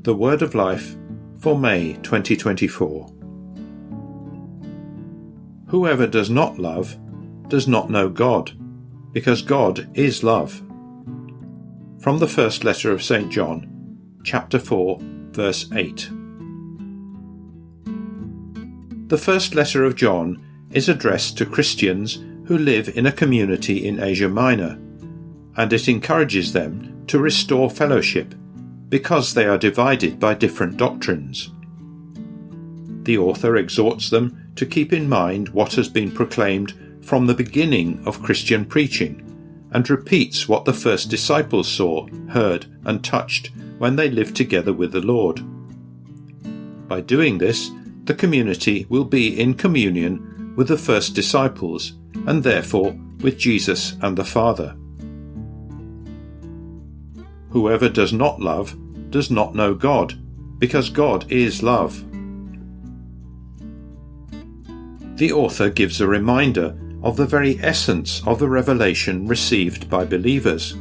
The Word of Life for May 2024. Whoever does not love does not know God, because God is love. From the first letter of St. John, chapter 4, verse 8. The first letter of John is addressed to Christians who live in a community in Asia Minor, and it encourages them to restore fellowship because they are divided by different doctrines. The author exhorts them to keep in mind what has been proclaimed from the beginning of Christian preaching, and repeats what the first disciples saw, heard, and touched when they lived together with the Lord. By doing this, the community will be in communion with the first disciples, and therefore with Jesus and the Father. Whoever does not love does not know God, because God is love. The author gives a reminder of the very essence of the revelation received by believers.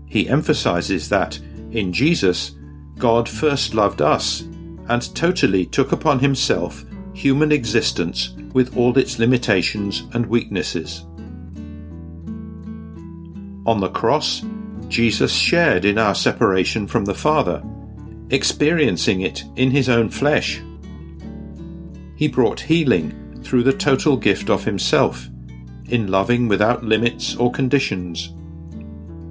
He emphasizes that, in Jesus, God first loved us and totally took upon himself human existence with all its limitations and weaknesses. On the cross, Jesus shared in our separation from the Father, experiencing it in his own flesh. He brought healing through the total gift of himself, in loving without limits or conditions.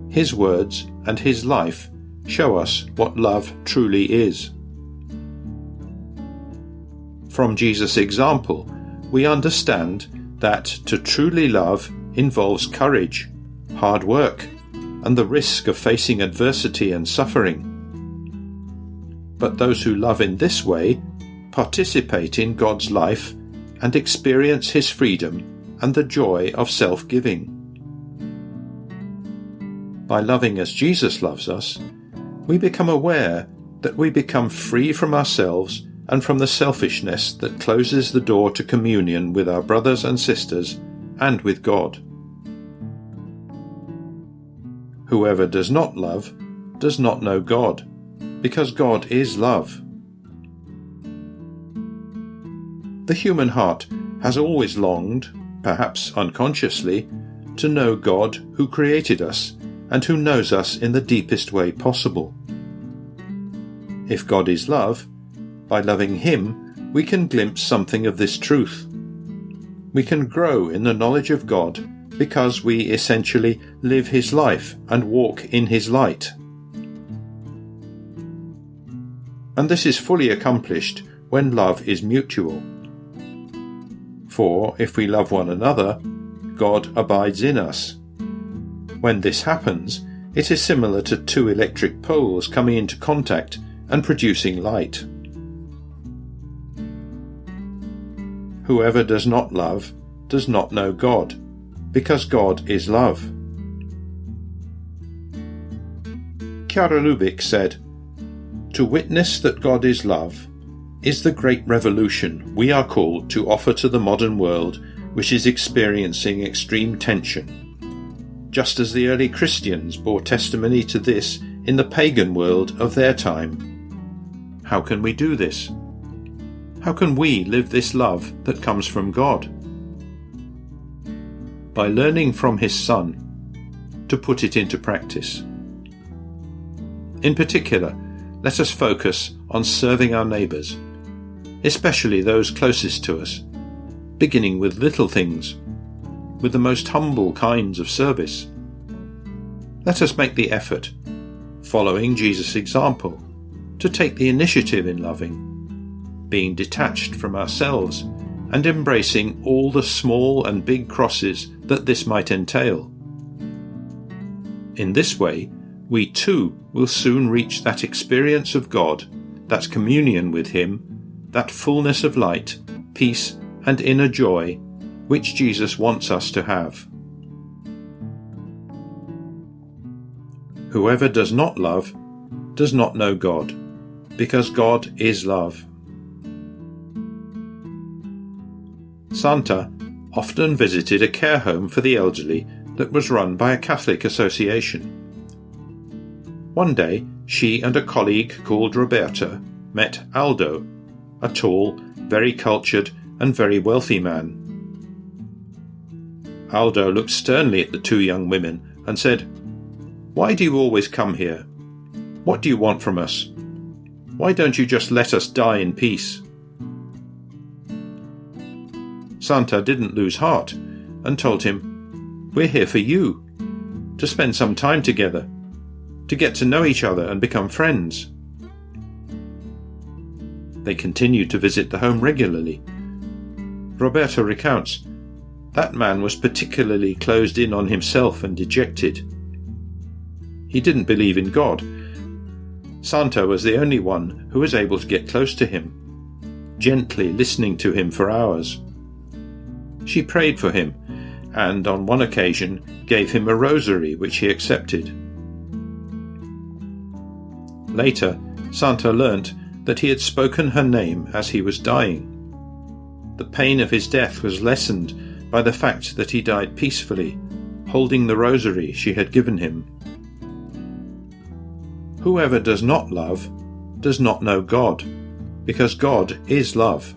His words and his life show us what love truly is. From Jesus' example, we understand that to truly love involves courage, hard work, and the risk of facing adversity and suffering. But those who love in this way participate in God's life and experience his freedom and the joy of self-giving. By loving as Jesus loves us, we become aware that we become free from ourselves and from the selfishness that closes the door to communion with our brothers and sisters and with God. Whoever does not love does not know God, because God is love. The human heart has always longed, perhaps unconsciously, to know God who created us and who knows us in the deepest way possible. If God is love, by loving him we can glimpse something of this truth. We can grow in the knowledge of God because we essentially live his life and walk in his light. And this is fully accomplished when love is mutual. For if we love one another, God abides in us. When this happens, it is similar to two electric poles coming into contact and producing light. Whoever does not love does not know God, because God is love. Chiara Lubich said, "To witness that God is love is the great revolution we are called to offer to the modern world, which is experiencing extreme tension, just as the early Christians bore testimony to this in the pagan world of their time." How can we do this? How can we live this love that comes from God? By learning from his Son to put it into practice. In particular, let us focus on serving our neighbours, especially those closest to us, beginning with little things, with the most humble kinds of service. Let us make the effort, following Jesus' example, to take the initiative in loving, being detached from ourselves and embracing all the small and big crosses that this might entail. In this way, we too will soon reach that experience of God, that communion with him, that fullness of light, peace, and inner joy which Jesus wants us to have. Whoever does not love does not know God, because God is love. Santa often visited a care home for the elderly that was run by a Catholic association. One day she and a colleague called Roberta met Aldo, a tall, very cultured and very wealthy man. Aldo looked sternly at the two young women and said, "Why do you always come here? What do you want from us? Why don't you just let us die in peace?" Santa didn't lose heart and told him, "We're here for you, to spend some time together, to get to know each other and become friends." They continued to visit the home regularly. Roberta recounts, "That man was particularly closed in on himself and dejected. He didn't believe in God. Santa was the only one who was able to get close to him, gently listening to him for hours. She prayed for him, and on one occasion gave him a rosary which he accepted. Later, Santa learnt that he had spoken her name as he was dying. The pain of his death was lessened by the fact that he died peacefully, holding the rosary she had given him. Whoever does not love does not know God, because God is love.